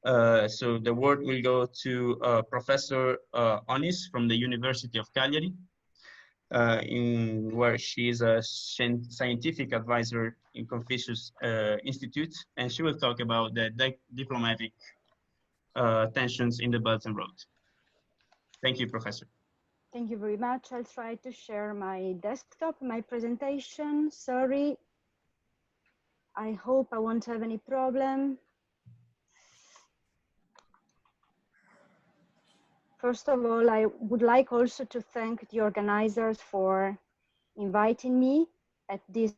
So the word will go to Professor Onnis from the University of Cagliari, in where she is a scientific advisor in Confucius Institute, and she will talk about the diplomatic tensions in the Belt and Road. Thank you, Professor. Thank you very much. I'll try to share my desktop, my presentation. Sorry. I hope I won't have any problem. First of all, I would like also to thank the organizers for inviting me at this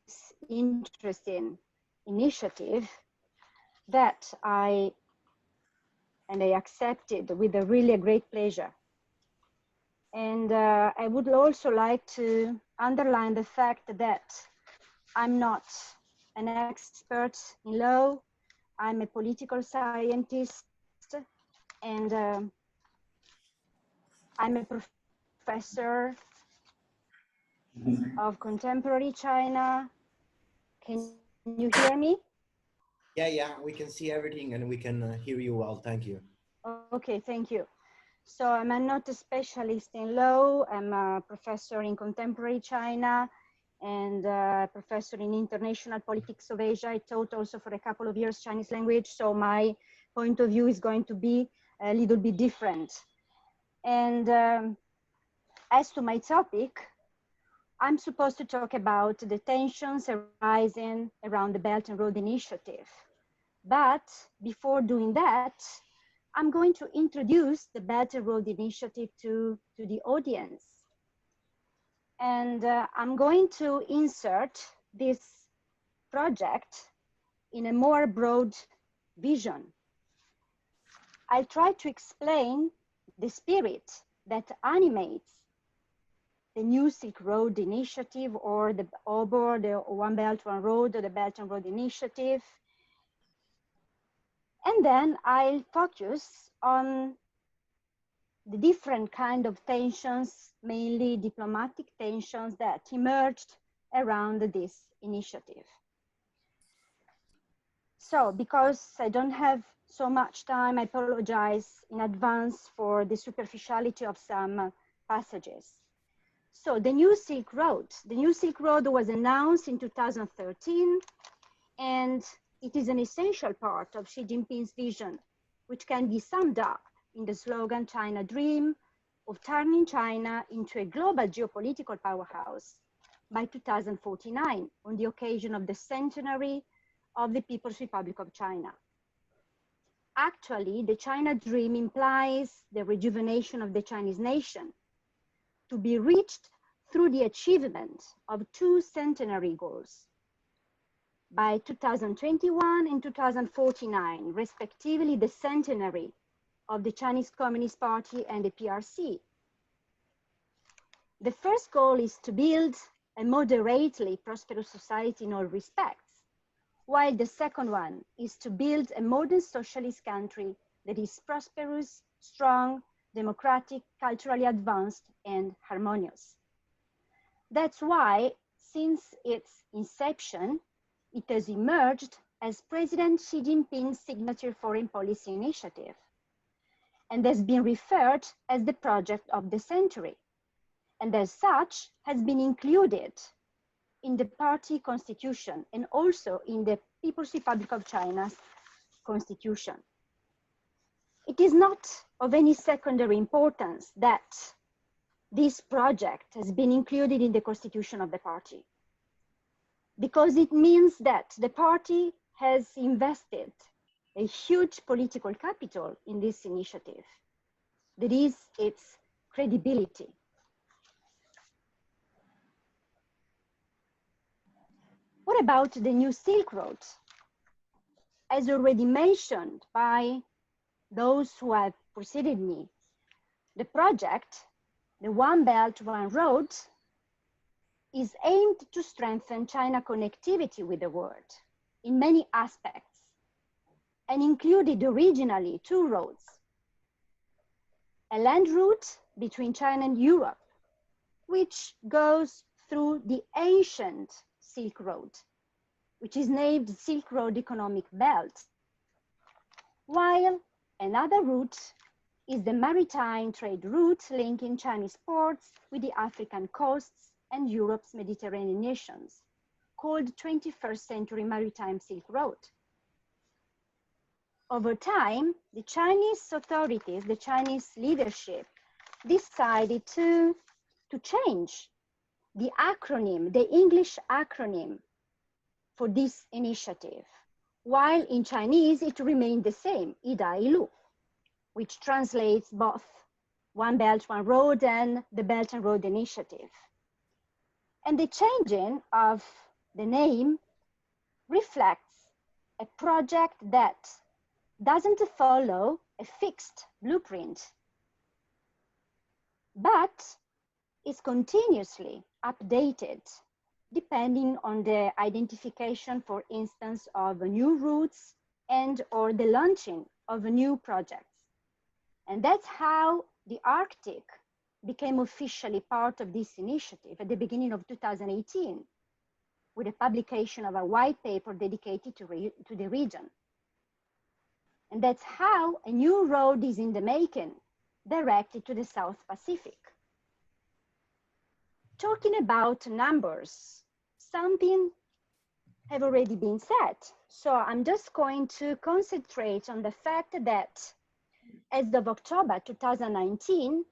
interesting initiative that I accepted with a really great pleasure. And I would also like to underline the fact that I'm not an expert in law. I'm a political scientist, and I'm a professor of contemporary China. Can you hear me? Yeah, we can see everything and we can hear you well. Thank you. Okay, thank you. So I'm not a specialist in law. I'm a professor in contemporary China and a professor in international politics of Asia. I taught also for a couple of years Chinese language, so my point of view is going to be a little bit different. And as to my topic, I'm supposed to talk about the tensions arising around the Belt and Road Initiative. But before doing that, I'm going to introduce the Belt and Road Initiative to the audience. And I'm going to insert this project in a more broad vision. I'll try to explain the spirit that animates the New Silk Road Initiative, or the OBOR, the One Belt, One Road, or the Belt and Road Initiative. And then I'll focus on the different kind of tensions, mainly diplomatic tensions, that emerged around this initiative. So because I don't have so much time, I apologize in advance for the superficiality of some passages. So the New Silk Road. The New Silk Road was announced in 2013, and it is an essential part of Xi Jinping's vision, which can be summed up in the slogan China Dream of turning China into a global geopolitical powerhouse by 2049, on the occasion of the centenary of the People's Republic of China. Actually, the China Dream implies the rejuvenation of the Chinese nation, to be reached through the achievement of two centenary goals by 2021 and 2049, respectively, the centenary of the Chinese Communist Party and the PRC. The first goal is to build a moderately prosperous society in all respects, while the second one is to build a modern socialist country that is prosperous, strong, democratic, culturally advanced, and harmonious. That's why, since its inception, it has emerged as President Xi Jinping's signature foreign policy initiative, and has been referred as the project of the century, and as such has been included in the party constitution and also in the People's Republic of China's constitution. It is not of any secondary importance that this project has been included in the constitution of the party, because it means that the party has invested a huge political capital in this initiative. That is its credibility. What about the New Silk Road? As already mentioned by those who have preceded me, the project, the One Belt, One Road, is aimed to strengthen China connectivity with the world in many aspects, and included originally two roads: a land route between China and Europe, which goes through the ancient Silk Road, which is named Silk Road Economic Belt, while Another route is the maritime trade route linking Chinese ports with the African coasts and Europe's Mediterranean nations, called 21st Century Maritime Silk Road. Over time, the Chinese authorities, the Chinese leadership, decided to change the acronym, the English acronym for this initiative, while in Chinese it remained the same, 一带一路, which translates both One Belt, One Road and the Belt and Road Initiative. And the changing of the name reflects a project that doesn't follow a fixed blueprint, but is continuously updated depending on the identification, for instance, of new routes and or the launching of new projects. And that's how the Arctic became officially part of this initiative at the beginning of 2018, with the publication of a white paper dedicated to the region. And that's how a new road is in the making, directed to the South Pacific. Talking about numbers, something have already been said. So I'm just going to concentrate on the fact that as of October 2019,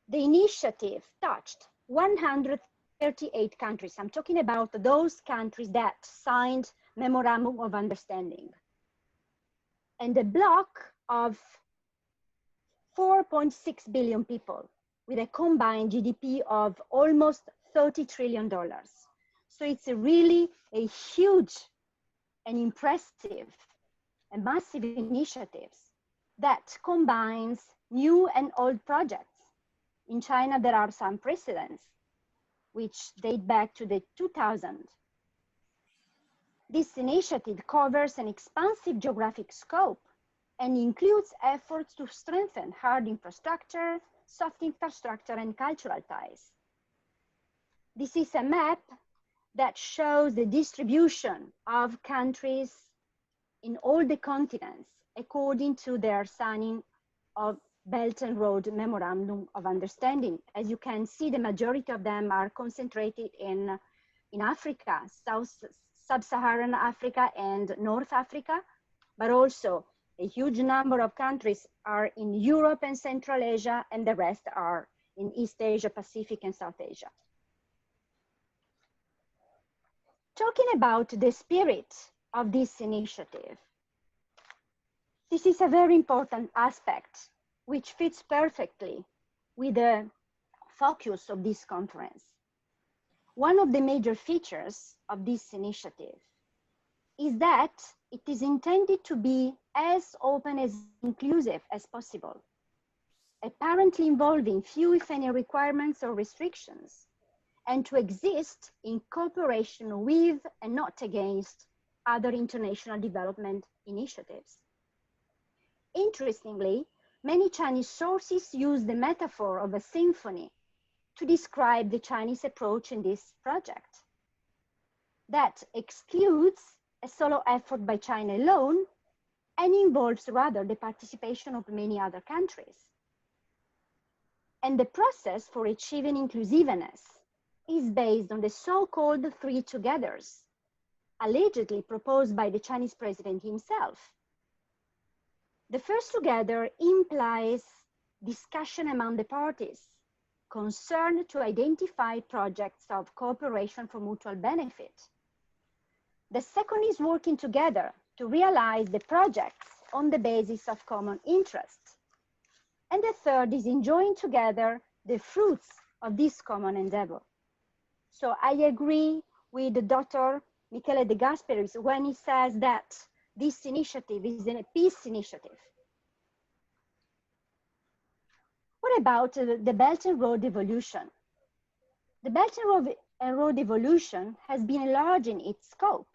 the initiative touched 138 countries. I'm talking about those countries that signed Memorandum of Understanding. And a block of 4.6 billion people with a combined GDP of almost $30 trillion. So it's really a huge and impressive and massive initiatives that combines new and old projects. In China, there are some precedents which date back to the 2000s. This initiative covers an expansive geographic scope and includes efforts to strengthen hard infrastructure, soft infrastructure, and cultural ties. This is a map that shows the distribution of countries in all the continents according to their signing of Belt and Road Memorandum of Understanding. As you can see, the majority of them are concentrated in Africa, Sub-Saharan Africa and North Africa, but also a huge number of countries are in Europe and Central Asia, and the rest are in East Asia, Pacific, and South Asia. Talking about the spirit of this initiative, this is a very important aspect which fits perfectly with the focus of this conference. One of the major features of this initiative is that it is intended to be as open as inclusive as possible, apparently involving few, if any, requirements or restrictions, and to exist in cooperation with and not against other international development initiatives. Interestingly, many Chinese sources use the metaphor of a symphony to describe the Chinese approach in this project. That excludes a solo effort by China alone and involves rather the participation of many other countries. And the process for achieving inclusiveness is based on the so-called three togethers, allegedly proposed by the Chinese president himself. The first together implies discussion among the parties concerned to identify projects of cooperation for mutual benefit. The second is working together to realize the projects on the basis of common interests. And the third is enjoying together the fruits of this common endeavor. So I agree with Dr. Michele De Gasperis when he says that this initiative is a peace initiative. What about the Belt and Road evolution? The Belt and Road evolution has been enlarging its scope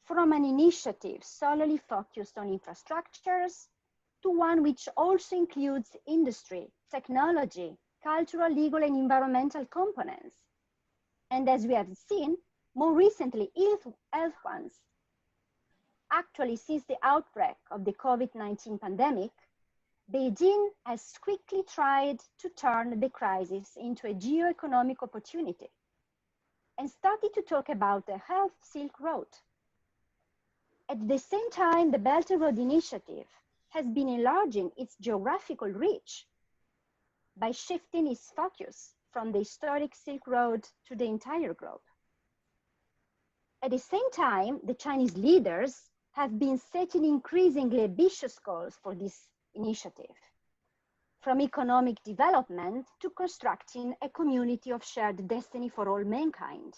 from an initiative solely focused on infrastructures to one which also includes industry, technology, cultural, legal, and environmental components. And as we have seen, more recently, health ones. Actually, since the outbreak of the COVID-19 pandemic, Beijing has quickly tried to turn the crisis into a geo-economic opportunity and started to talk about the Health Silk Road. At the same time, the Belt and Road Initiative has been enlarging its geographical reach by shifting its focus from the historic Silk Road to the entire globe. At the same time, the Chinese leaders have been setting increasingly ambitious goals for this initiative, from economic development to constructing a community of shared destiny for all mankind.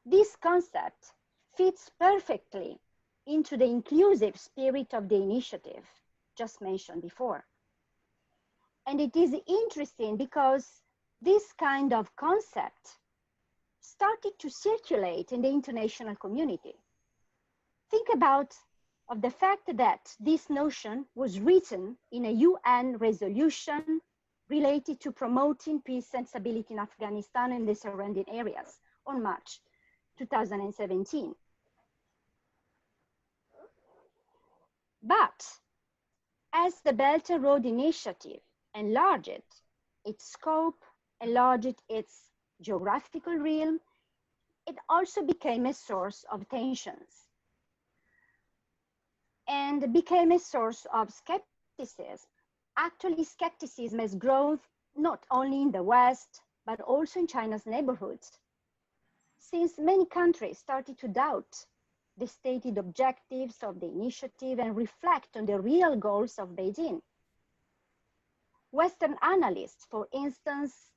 This concept fits perfectly into the inclusive spirit of the initiative just mentioned before. And it is interesting because this kind of concept started to circulate in the international community. Think about the fact that this notion was written in a UN resolution related to promoting peace and stability in Afghanistan and the surrounding areas on March 2017. But as the Belt and Road Initiative enlarged its scope, enlarged its geographical realm, it also became a source of tensions and became a source of skepticism. Actually, skepticism has grown not only in the West, but also in China's neighborhoods, since many countries started to doubt the stated objectives of the initiative and reflect on the real goals of Beijing. Western analysts, for instance,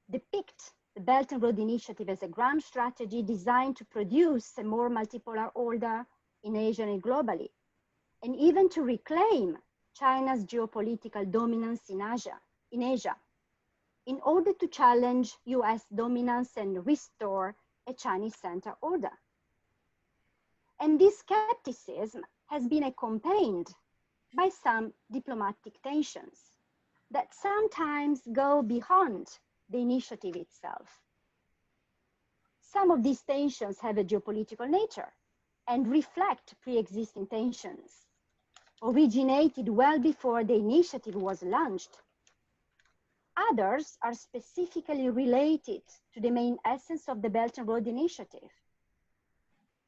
depict the Belt and Road Initiative as a grand strategy designed to produce a more multipolar order in Asia and globally, and even to reclaim China's geopolitical dominance in Asia, in order to challenge US dominance and restore a Chinese-centered order. And this skepticism has been accompanied by some diplomatic tensions that sometimes go beyond the initiative itself. Some of these tensions have a geopolitical nature and reflect pre-existing tensions, originated well before the initiative was launched. Others are specifically related to the main essence of the Belt and Road Initiative,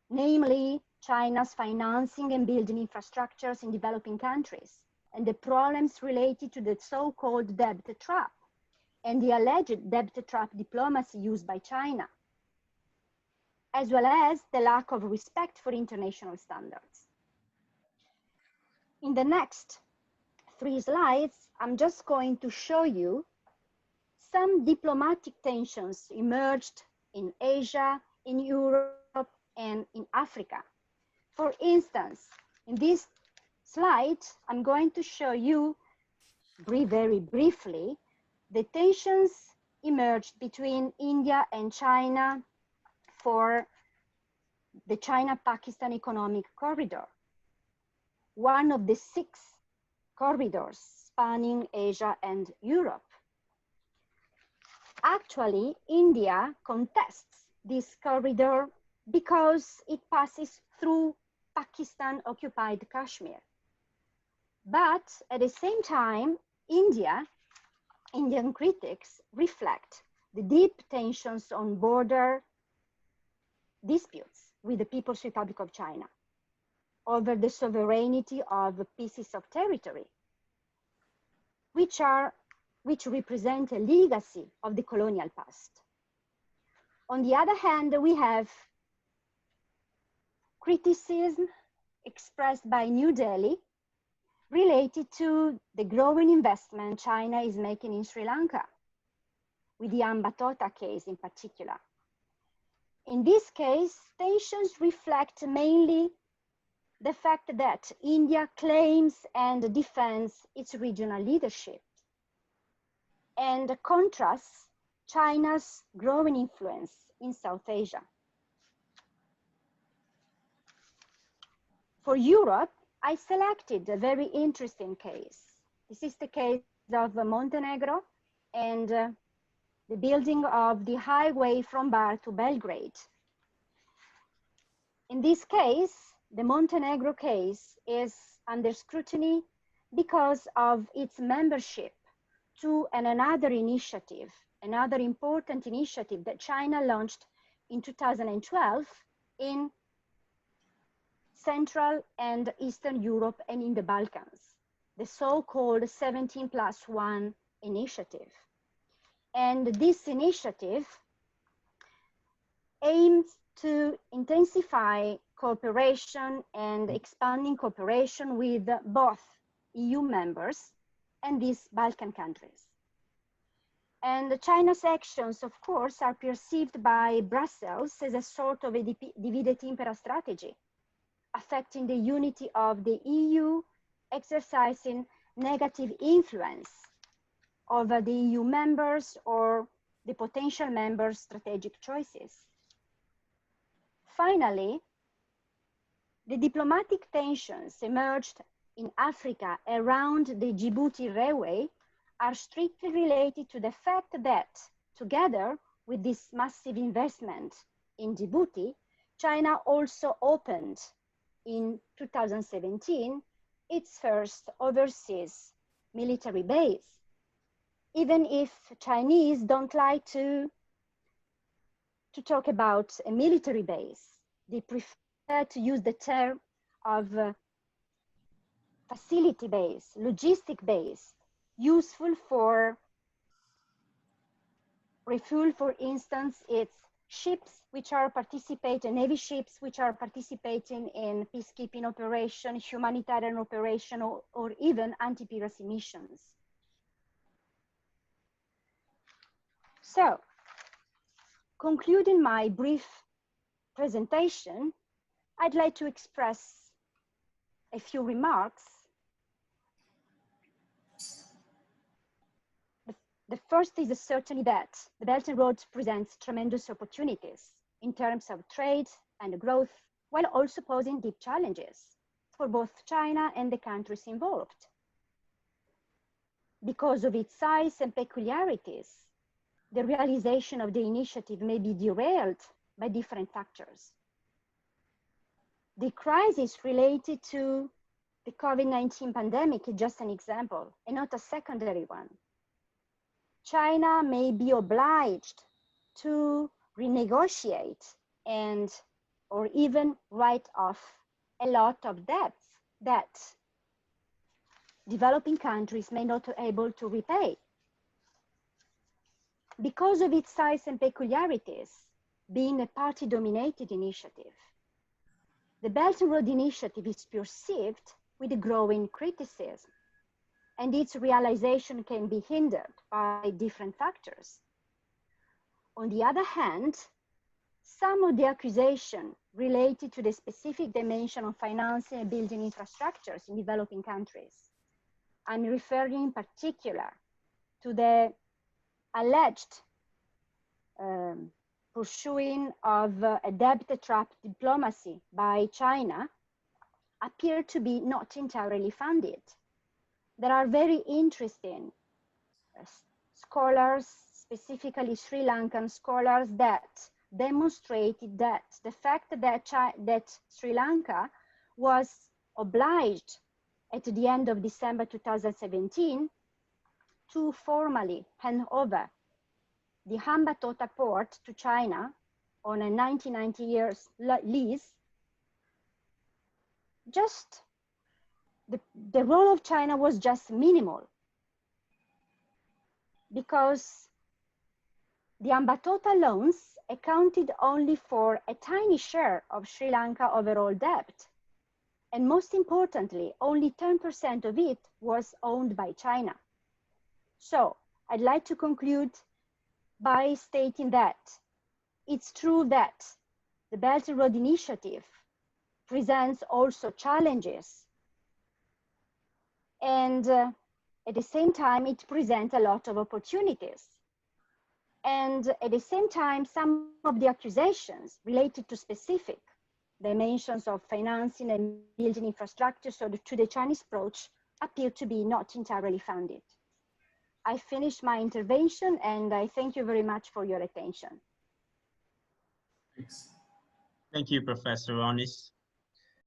namely China's financing and building infrastructures in developing countries, and the problems related to the so-called debt trap and the alleged debt trap diplomacy used by China, as well as the lack of respect for international standards. In the next 3 slides, I'm just going to show you some diplomatic tensions emerged in Asia, in Europe, and in Africa. For instance, in this slide, I'm going to show you very briefly the tensions emerged between India and China for the China-Pakistan Economic Corridor, one of the 6 corridors spanning Asia and Europe. Actually, India contests this corridor because it passes through Pakistan-occupied Kashmir. But at the same time, Indian critics reflect the deep tensions on border disputes with the People's Republic of China over the sovereignty of pieces of territory, which represent a legacy of the colonial past. On the other hand, we have criticism expressed by New Delhi related to the growing investment China is making in Sri Lanka, with the Ambatota case in particular. In this case, tensions reflect mainly the fact that India claims and defends its regional leadership and contrasts China's growing influence in South Asia. For Europe, I selected a very interesting case. This is the case of Montenegro and the building of the highway from Bar to Belgrade. In this case, the Montenegro case is under scrutiny because of its membership to another initiative, another important initiative that China launched in 2012 in Central and Eastern Europe and in the Balkans, the so-called 17+1 initiative. And this initiative aims to intensify cooperation and expanding cooperation with both EU members and these Balkan countries. And China's actions, of course, are perceived by Brussels as a sort of a divide et impera strategy, affecting the unity of the EU, exercising negative influence over the EU members or the potential members' strategic choices. Finally, the diplomatic tensions emerged in Africa around the Djibouti railway are strictly related to the fact that, together with this massive investment in Djibouti, China also opened in 2017 its first overseas military base. Even if Chinese don't like to talk about a military base, they prefer to use the term of facility base, logistic base, useful for refuel, for instance, it's ships which are participating, Navy ships which are participating in peacekeeping operation, humanitarian operation, or even anti-piracy missions. So, concluding my brief presentation, I'd like to express a few remarks. The first is certainly that the Belt and Road presents tremendous opportunities in terms of trade and growth, while also posing deep challenges for both China and the countries involved. Because of its size and peculiarities, the realization of the initiative may be derailed by different factors. The crisis related to the COVID-19 pandemic is just an example, and not a secondary one. China may be obliged to renegotiate and or even write off a lot of debts that developing countries may not be able to repay. Because of its size and peculiarities, being a party-dominated initiative, the Belt and Road Initiative is perceived with a growing criticism, and its realization can be hindered by different factors. On the other hand, some of the accusations related to the specific dimension of financing and building infrastructures in developing countries. I'm referring in particular to the alleged pursuing of a debt trap diplomacy by China appear to be not entirely funded. There are very interesting scholars, specifically Sri Lankan scholars, that demonstrated that the fact that Sri Lanka was obliged at the end of December 2017 to formally hand over the Hambantota port to China on a 90 years lease, just the role of China was just minimal, because the Hambantota loans accounted only for a tiny share of Sri Lanka overall debt. And most importantly, only 10% of it was owned by China. So I'd like to conclude by stating that it's true that the Belt and Road Initiative presents also challenges, and at the same time, it presents a lot of opportunities. And at the same time, some of the accusations related to specific dimensions of financing and building infrastructure, so to the Chinese approach, appear to be not entirely founded. I finished my intervention, and I thank you very much for your attention. Thanks. Thank you, Professor Onnis.